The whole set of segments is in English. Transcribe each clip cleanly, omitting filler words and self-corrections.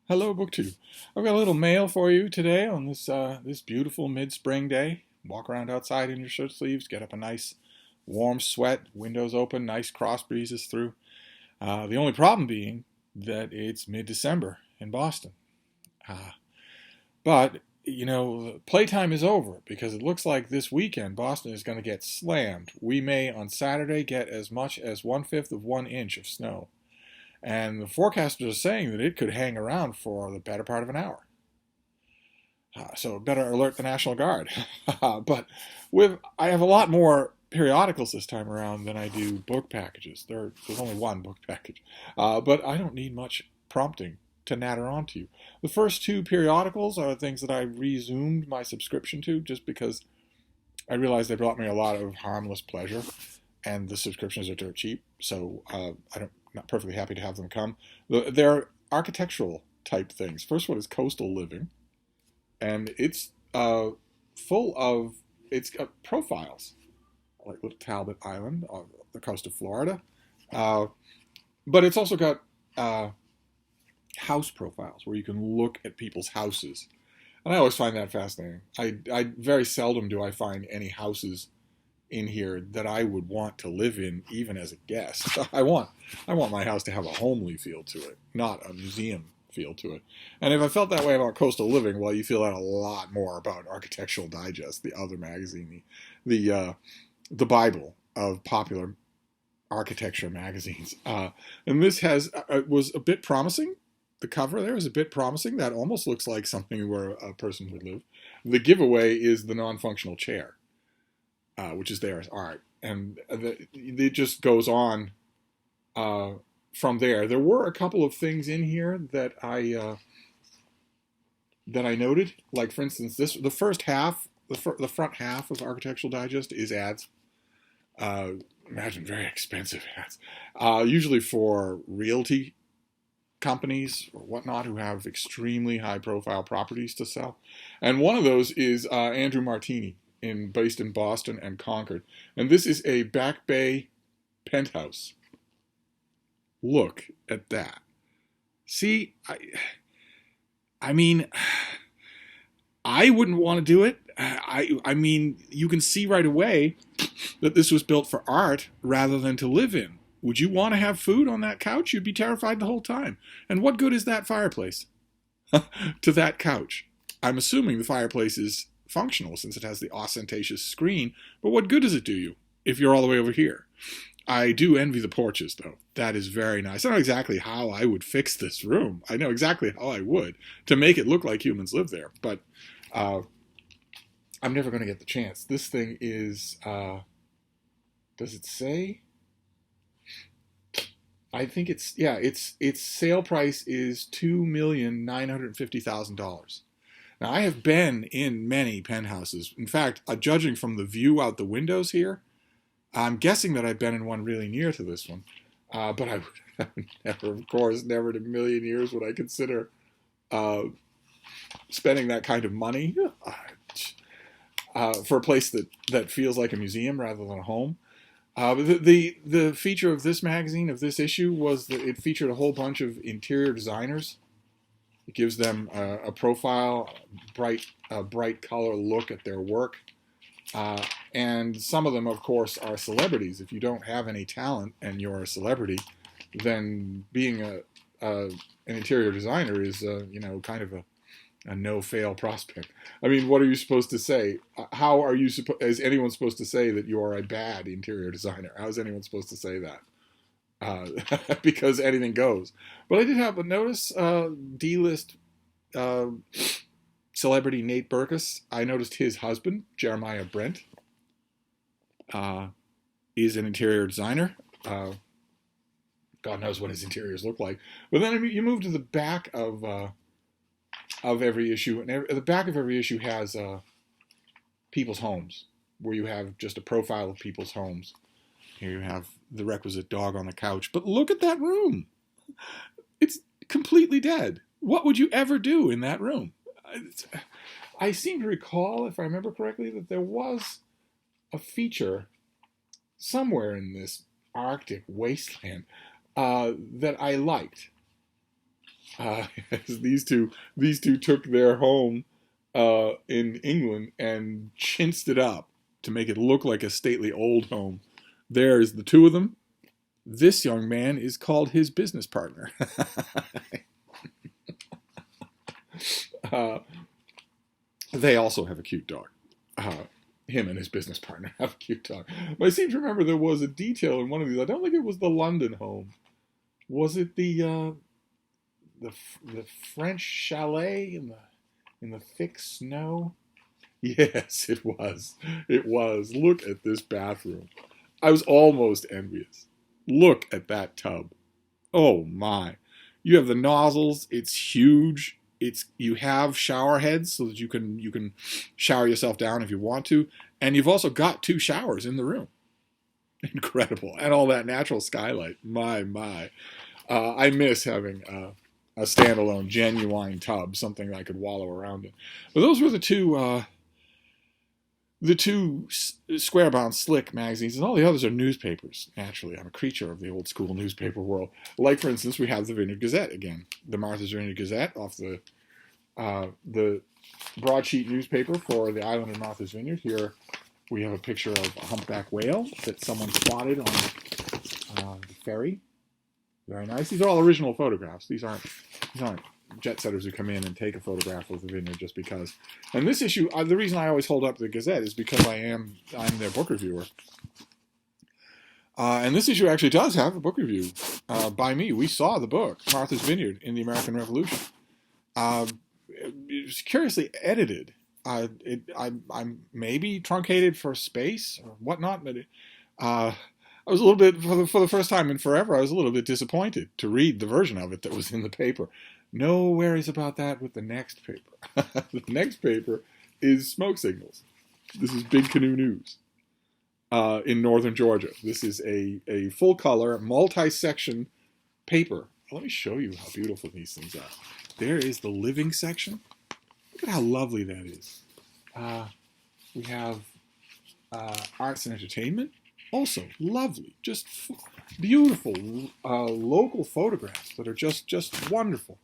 Hello, BookTube. I've got a little mail for you today on this beautiful mid-spring day. Walk around outside in your shirt sleeves, get up a nice warm sweat, windows open, nice cross breezes through. The only problem being that it's mid-December in Boston. Uh, but playtime is over because it looks like this weekend Boston is going to get slammed. We may on Saturday get as much as 1/5 of 1 inch of snow. And the forecasters are saying that it could hang around for the better part of an hour. So better alert the National Guard. But I have a lot more periodicals this time around than I do book packages. There's only one book package. But I don't need much prompting to natter on to you. The first two periodicals are things that I resumed my subscription to just because I realized they brought me a lot of harmless pleasure, and the subscriptions are dirt cheap, so I'm not perfectly happy to have them come. They're architectural type things. First one is Coastal Living, and it's full of it's got profiles like Little Talbot Island on the coast of Florida, but it's also got house profiles where you can look at people's houses, and I always find that fascinating. I very seldom do I find any houses in here that I would want to live in, even as a guest. I want my house to have a homely feel to it, not a museum feel to it. And if I felt that way about Coastal Living, well, you feel that a lot more about Architectural Digest, the other magazine, the Bible of popular architecture magazines. And this was a bit promising. The cover there is a bit promising. That almost looks like something where a person would live. The giveaway is the non-functional chair, which is there as art, and it just goes on from there. There were a couple of things in here that I noted, like for instance, the front half of Architectural Digest is ads. Imagine very expensive ads, usually for realty companies or whatnot who have extremely high-profile properties to sell, and one of those is Andrew Martini, based in Boston and Concord. And this is a Back Bay penthouse. Look at that. See, I mean, I wouldn't want to do it. I mean, you can see right away that this was built for art rather than to live in. Would you want to have food on that couch? You'd be terrified the whole time. And what good is that fireplace to that couch? I'm assuming the fireplace is functional since it has the ostentatious screen, but what good does it do you if you're all the way over here? I do envy the porches, though. That is very nice. I don't know exactly how I would fix this room. I know exactly how I would to make it look like humans live there, but I'm never going to get the chance. This thing is, does it say? I think its sale price is $2,950,000. Now, I have been in many penthouses. In fact, judging from the view out the windows here, I'm guessing that I've been in one really near to this one. But I would never, of course, never in a million years would I consider spending that kind of money for a place that feels like a museum rather than a home. The feature of this magazine, of this issue, was that it featured a whole bunch of interior designers. It gives them a profile, a bright color look at their work. And some of them, of course, are celebrities. If you don't have any talent and you're a celebrity, then being an interior designer is, kind of a no-fail prospect. I mean, what are you supposed to say? How are you is anyone supposed to say that you are a bad interior designer? How is anyone supposed to say that? Because anything goes. But I did have a notice, D-list celebrity Nate Berkus. I noticed his husband, Jeremiah Brent, is an interior designer. God knows what his interiors look like. But then you move to the back of every issue, and the back of every issue has people's homes, where you have just a profile of people's homes. Here you have the requisite dog on the couch. But look at that room. It's completely dead. What would you ever do in that room? I seem to recall, if I remember correctly, that there was a feature somewhere in this Arctic wasteland that I liked. These two took their home in England and chinsed it up to make it look like a stately old home. There's the two of them. This young man is called his business partner. uh, they also have a cute dog. Him and his business partner have a cute dog. But I seem to remember there was a detail in one of these. I don't think it was the London home. Was it the French chalet in the thick snow? Yes, it was. It was. Look at this bathroom. I was almost envious. Look at that tub. Oh my. You have the nozzles. It's huge. You have shower heads so that you can shower yourself down if you want to. And you've also got 2 showers in the room. Incredible. And all that natural skylight. My. I miss having a standalone, genuine tub, something I could wallow around in. But those were the two square-bound slick magazines, and all the others are newspapers. Naturally, I'm a creature of the old-school newspaper world. Like, for instance, we have the Vineyard Gazette again, the Martha's Vineyard Gazette off the broadsheet newspaper for the island of Martha's Vineyard. Here we have a picture of a humpback whale that someone spotted on the ferry. Very nice. These are all original photographs. These aren't jet setters who come in and take a photograph of the vineyard just because. And this issue, the reason I always hold up the Gazette is because I'm their book reviewer. And this issue actually does have a book review by me. We saw the book, Martha's Vineyard in the American Revolution. It was curiously edited. I'm maybe truncated for space or whatnot, but I was a little bit, for the first time in forever, I was a little bit disappointed to read the version of it that was in the paper. No worries about that with the next paper. The next paper is Smoke Signals. This is Big Canoe News in northern Georgia. This is a full-color, multi-section paper. Let me show you how beautiful these things are. There is the living section. Look at how lovely that is. We have arts and entertainment. Also lovely, just beautiful local photographs that are just wonderful.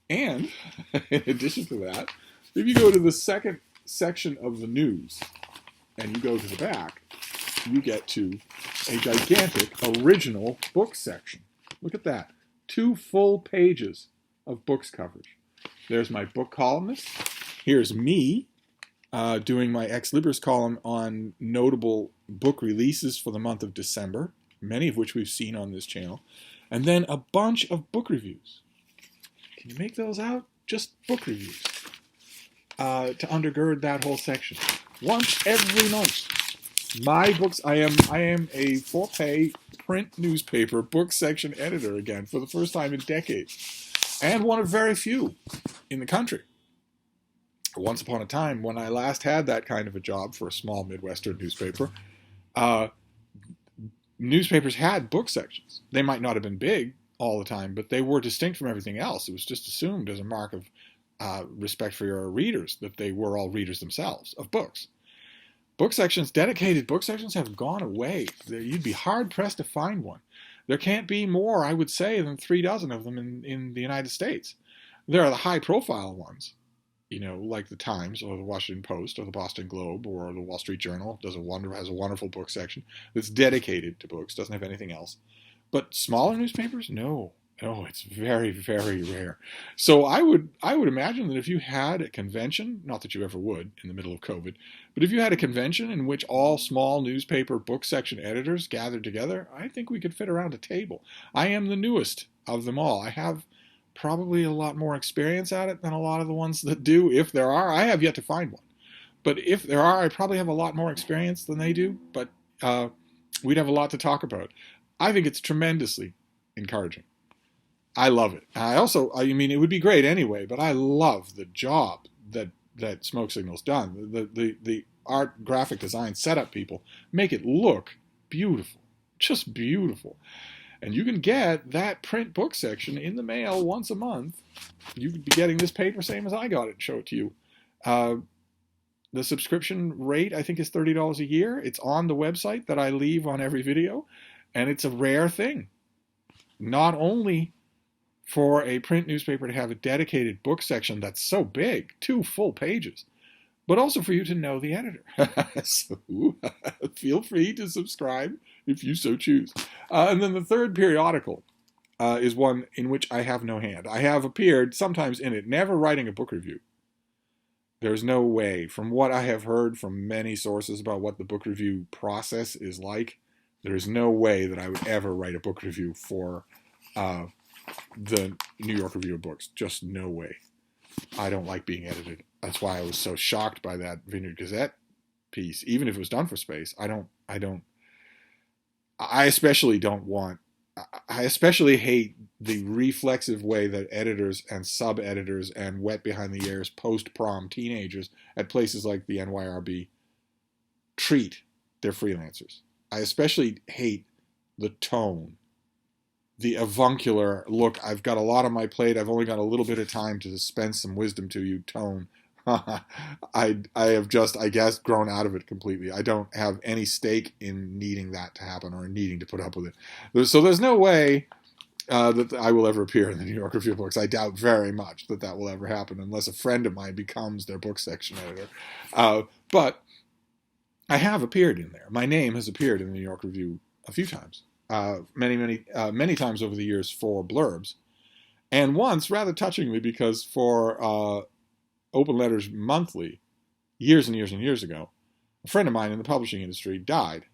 And in addition to that, if you go to the second section of the news and you go to the back, you get to a gigantic original book section. Look at that. 2 full pages of books coverage. There's my book columnist. Here's me doing my Ex Libris column on notable book releases for the month of December, many of which we've seen on this channel, and then a bunch of book reviews. Can you make those out? Just book reviews to undergird that whole section. Once every month, my books. I am a for-pay print newspaper book section editor again for the first time in decades, and one of very few in the country. Once upon a time, when I last had that kind of a job for a small Midwestern newspaper, newspapers had book sections. They might not have been big all the time, but they were distinct from everything else. It was just assumed as a mark of respect for your readers that they were all readers themselves of books. Book sections, dedicated book sections, have gone away. You'd be hard-pressed to find one. There can't be more, I would say, than 3 dozen of them in the United States. There are the high-profile ones, like the Times or the Washington Post or the Boston Globe or the Wall Street Journal has a wonderful book section that's dedicated to books, doesn't have anything else. But smaller newspapers, no. Oh, it's very, very rare. So I would imagine that if you had a convention, not that you ever would in the middle of COVID, but if you had a convention in which all small newspaper book section editors gathered together, I think we could fit around a table. I am the newest of them all. I have probably a lot more experience at it than a lot of the ones that do, if there are. I have yet to find one. But if there are, I probably have a lot more experience than they do, but we'd have a lot to talk about. I think it's tremendously encouraging. I love it. It would be great anyway, but I love the job that Smoke Signal's done. The art, graphic design, setup people make it look beautiful, just beautiful. And you can get that print book section in the mail once a month. You could be getting this paper same as I got it and show it to you. The subscription rate, I think, is $30 a year. It's on the website that I leave on every video, and it's a rare thing. Not only for a print newspaper to have a dedicated book section that's so big, 2 full pages, but also for you to know the editor. So feel free to subscribe if you so choose. And then the third periodical is one in which I have no hand. I have appeared sometimes in it, never writing a book review. There's no way, from what I have heard from many sources about what the book review process is like, there is no way that I would ever write a book review for the New York Review of Books. Just no way. I don't like being edited. That's why I was so shocked by that Vineyard Gazette piece. Even if it was done for space, I especially hate the reflexive way that editors and sub-editors and wet behind the ears post-prom teenagers at places like the NYRB treat their freelancers. I especially hate the tone, the avuncular, look, I've got a lot on my plate, I've only got a little bit of time to dispense some wisdom to you tone. I have just, I guess, grown out of it completely. I don't have any stake in needing that to happen or needing to put up with it. So there's no way that I will ever appear in the New York Review of Books. I doubt very much that that will ever happen unless a friend of mine becomes their book section editor. But I have appeared in there. My name has appeared in the New York Review a few times, many times over the years for blurbs. And once, rather touchingly, because for Open Letters Monthly, years and years and years ago, a friend of mine in the publishing industry died.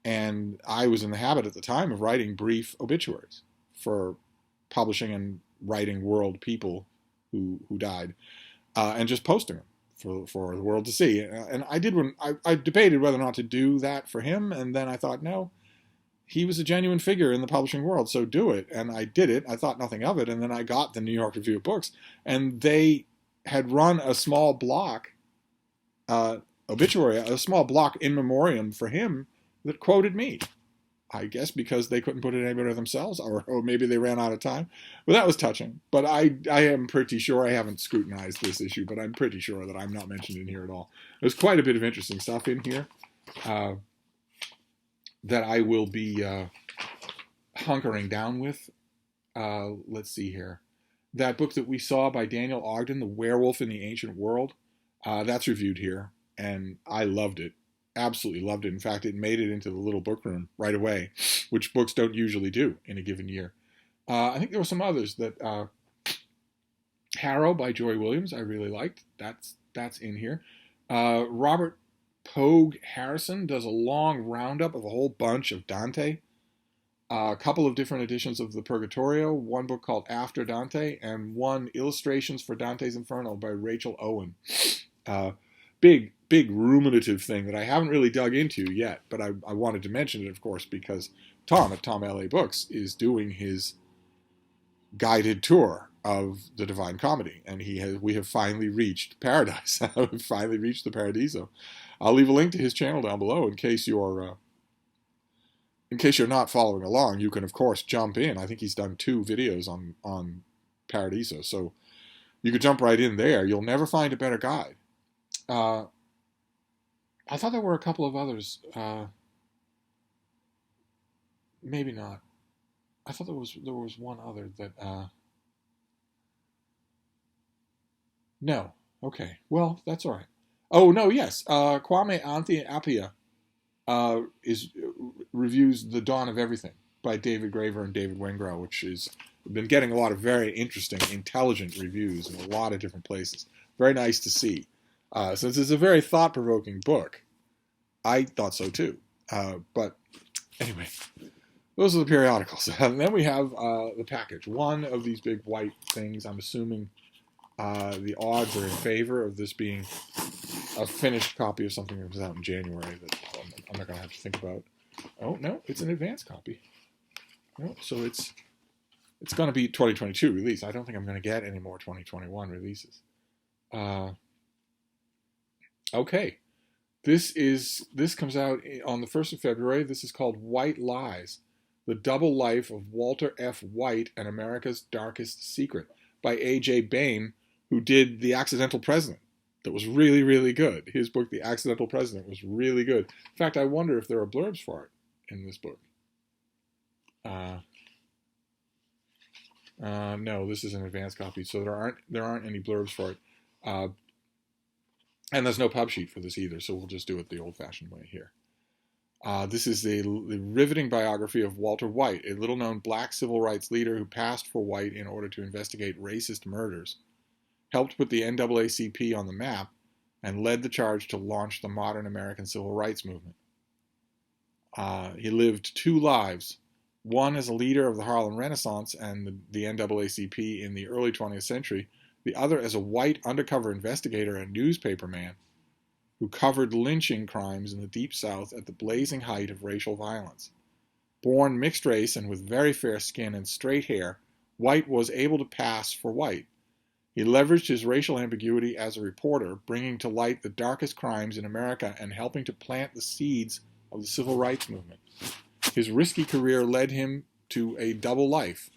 And I was in the habit at the time of writing brief obituaries for publishing and writing world people who died, and just posting them for the world to see. And I did when I debated whether or not to do that for him, and then I thought, no, he was a genuine figure in the publishing world, so do it. And I did it. I thought nothing of it, and then I got the New York Review of Books, and they had run a small block obituary, a small block in memoriam for him that quoted me. I guess because they couldn't put it anywhere themselves, or maybe they ran out of time. But that was touching. But I am pretty sure, I haven't scrutinized this issue, but I'm pretty sure that I'm not mentioned in here at all. There's quite a bit of interesting stuff in here that I will be hunkering down with. Let's see here. That book that we saw by Daniel Ogden, The Werewolf in the Ancient World, that's reviewed here, and I loved it. Absolutely loved it. In fact, it made it into the little book room right away, which books don't usually do in a given year. I think there were some others that Harrow by Joy Williams I really liked. That's in here. Robert Pogue Harrison does a long roundup of a whole bunch of Dante. A couple of different editions of the Purgatorio, one book called After Dante, and one Illustrations for Dante's Inferno by Rachel Owen. Big ruminative thing that I haven't really dug into yet, but I wanted to mention it, of course, because Tom at Tom L.A. Books is doing his guided tour of the Divine Comedy, and we have finally reached paradise. We've finally reached the Paradiso. I'll leave a link to his channel down below in case you're not following along. You can, of course, jump in. I think he's done 2 videos on Paradiso, so you could jump right in there. You'll never find a better guide. I thought there were a couple of others. Maybe not. I thought there was one other that. No. Okay. Well, that's all right. Oh no. Yes. Kwame Anthea Appiah reviews The Dawn of Everything by David Graver and David Wengrow, which has been getting a lot of very interesting, intelligent reviews in a lot of different places. Very nice to see. Since it's a very thought-provoking book, I thought so too. But anyway, those are the periodicals. And then we have the package. One of these big white things. I'm assuming the odds are in favor of this being a finished copy of something that comes out in January that I'm not going to have to think about. Oh, no, it's an advanced copy. No, so it's going to be 2022 release. I don't think I'm going to get any more 2021 releases. Okay. This comes out on the 1st of February. This is called White Lies, The Double Life of Walter F. White and America's Darkest Secret by A.J. Bain, who did The Accidental President. That was really, really good. His book, The Accidental President, was really good. In fact, I wonder if there are blurbs for it in this book. No, this is an advanced copy, so there aren't any blurbs for it, and there's no pub sheet for this either. So we'll just do it the old-fashioned way here. This is the riveting biography of Walter White, a little-known black civil rights leader who passed for white in order to investigate racist murders, helped put the NAACP on the map, and led the charge to launch the modern American civil rights movement. He lived two lives, one as a leader of the Harlem Renaissance and the NAACP in the early 20th century, the other as a white undercover investigator and newspaperman who covered lynching crimes in the Deep South at the blazing height of racial violence. Born mixed race and with very fair skin and straight hair, White was able to pass for white. He leveraged his racial ambiguity as a reporter, bringing to light the darkest crimes in America and helping to plant the seeds of the civil rights movement. His risky career led him to a double life.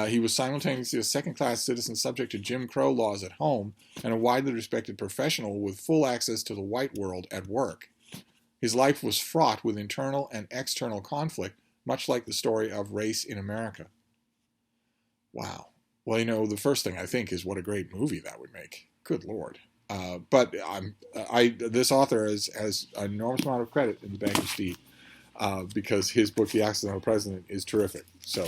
He was simultaneously a second-class citizen subject to Jim Crow laws at home and a widely respected professional with full access to the white world at work. His life was fraught with internal and external conflict, much like the story of race in America. Wow. Well, the first thing I think is what a great movie that would make. Good Lord. But this author has an enormous amount of credit in the Bank of Steve because his book, The Accidental President, is terrific. So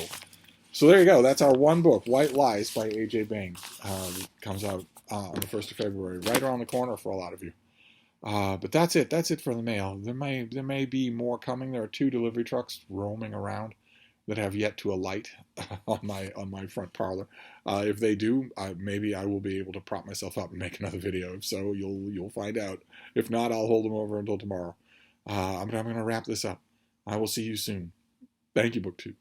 there you go. That's our one book, White Lies by A.J. Bain. It comes out on the 1st of February, right around the corner for a lot of you. But that's it. That's it for the mail. There may be more coming. There are 2 delivery trucks roaming around that have yet to alight on my front parlor. If they do, maybe I will be able to prop myself up and make another video. If so, you'll find out. If not, I'll hold them over until tomorrow. I'm going to wrap this up. I will see you soon. Thank you, BookTube.